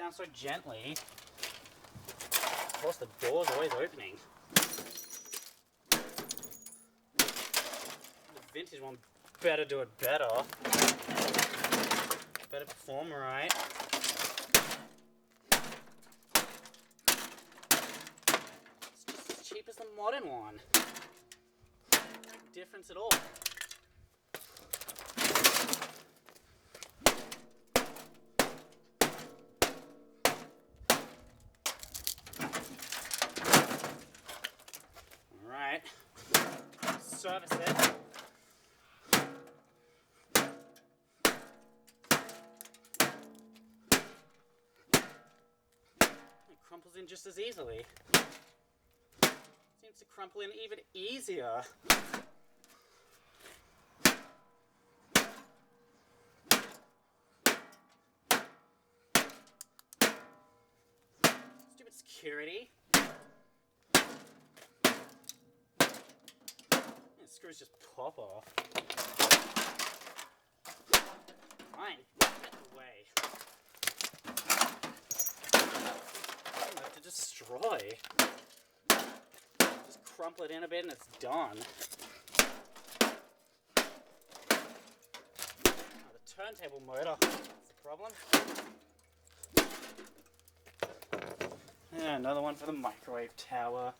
down so gently. Of course, the door's always opening. The vintage one better do it better. Better perform right. It's just as cheap as the modern one. No difference at all. Alright, service it. It crumples in just as easily. Seems to crumple in even easier. Stupid security. The screws just pop off. Fine, get away. Nothing left to destroy. Just crumple it in a bit and it's done. Oh, the turntable motor, that's the problem. Yeah, another one for the microwave tower.